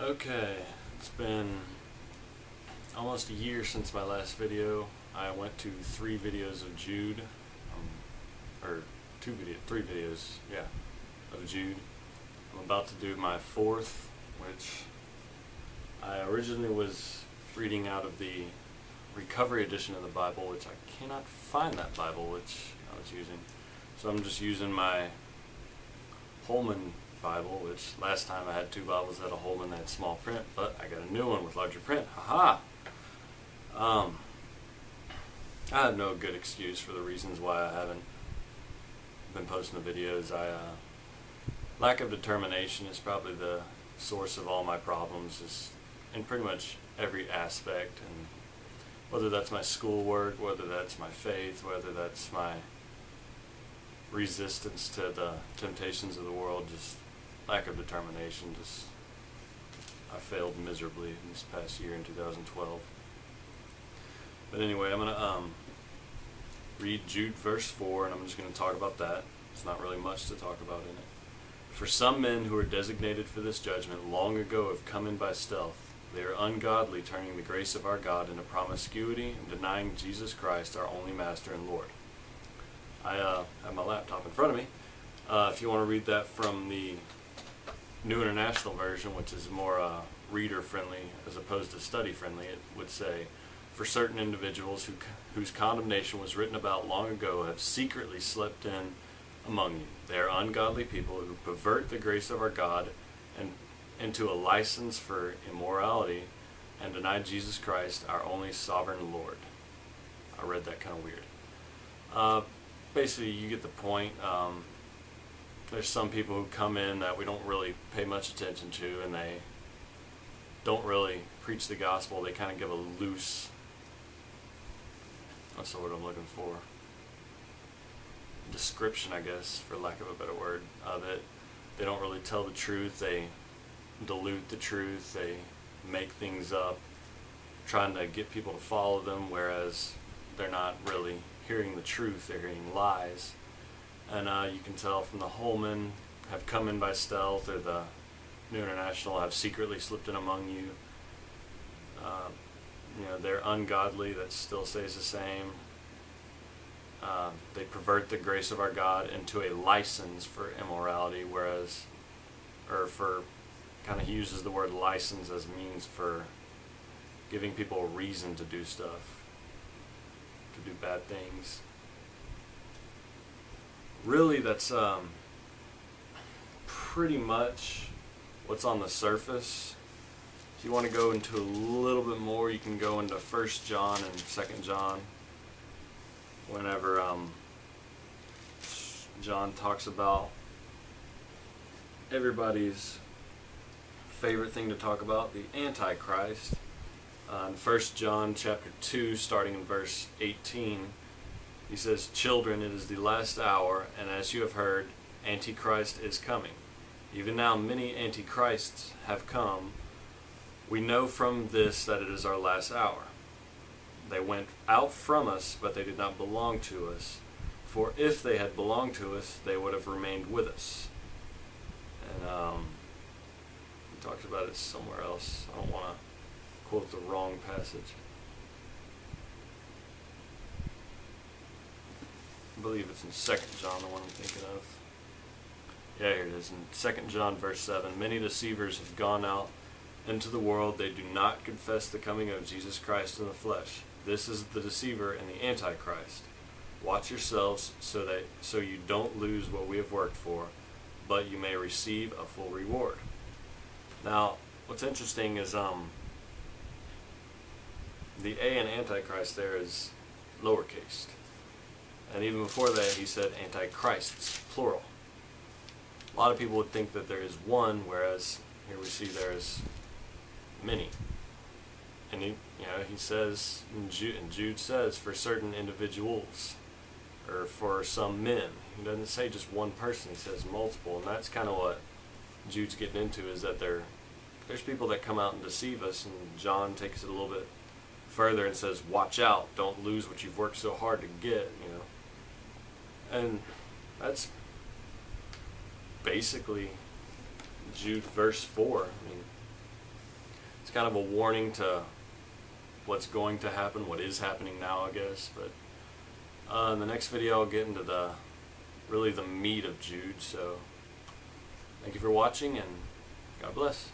Okay, it's been almost a year since my last video. I went to 3 videos of Jude, or 3 videos, yeah, of Jude. I'm about to do my 4th, which I originally was reading out of the Recovery edition of the Bible, which I cannot find that Bible which I was using. So I'm just using my Holman Bible, which last time I had 2 Bibles that had a Holman that had small print, but I got a new one with larger print. Haha! I have no good excuse for the reasons why I haven't been posting the videos. Lack of determination is probably the source of all my problems, is in pretty much every aspect, and whether that's my schoolwork, whether that's my faith, whether that's my resistance to the temptations of the world, just lack of determination. I failed miserably in this past year in 2012. But anyway, I'm going to read Jude verse 4, and I'm just going to talk about that. There's not really much to talk about in it. For some men who are designated for this judgment long ago have come in by stealth. They are ungodly, turning the grace of our God into promiscuity and denying Jesus Christ, our only Master and Lord. I have my laptop in front of me. If you want to read that from the New International Version, which is more reader-friendly as opposed to study-friendly, it would say, for certain individuals whose condemnation was written about long ago have secretly slipped in among you. They are ungodly people who pervert the grace of our God and into a license for immorality and deny Jesus Christ, our only sovereign Lord. I read that kind of weird. Basically, you get the point. There's some people who come in that we don't really pay much attention to, and they don't really preach the gospel. They kind of give a loose, what's the word I'm looking for? Description, I guess, for lack of a better word, of it. They don't really tell the truth. They dilute the truth. They make things up, trying to get people to follow them, whereas they're not really hearing the truth. They're hearing lies. And you can tell from the Holman, have come in by stealth, or the New International, have secretly slipped in among you. They're ungodly. That still stays the same. They pervert the grace of our God into a license for immorality, whereas, he uses the word license as means for giving people a reason to do stuff, to do bad things. Really, that's pretty much what's on the surface. If you want to go into a little bit more, you can go into 1 John and 2 John. Whenever John talks about everybody's favorite thing to talk about, the Antichrist. In 1 John chapter 2, starting in verse 18, he says, "Children, it is the last hour, and as you have heard, Antichrist is coming. Even now many Antichrists have come. We know from this that it is our last hour. They went out from us, but they did not belong to us. For if they had belonged to us, they would have remained with us." And he talks about it somewhere else. I don't want to quote the wrong passage. I believe it's in 2 John, the one I'm thinking of. Yeah, here it is. In 2 John verse 7, "Many deceivers have gone out into the world. They do not confess the coming of Jesus Christ in the flesh. This is the deceiver and the Antichrist. Watch yourselves so you don't lose what we have worked for, but you may receive a full reward." Now, what's interesting is the A in Antichrist there is lowercase. And even before that, he said Antichrists, plural. A lot of people would think that there is one, whereas here we see there is many. And he says, and Jude says, for certain individuals, or for some men. He doesn't say just one person, he says multiple. And that's kind of what Jude's getting into, is that there's people that come out and deceive us, and John takes it a little bit further and says, watch out, don't lose what you've worked so hard to get, And that's basically Jude verse 4. I mean, kind of a warning to what's going to happen, what is happening now, I guess. But in the next video I'll get into really the meat of Jude. So thank you for watching, and God bless.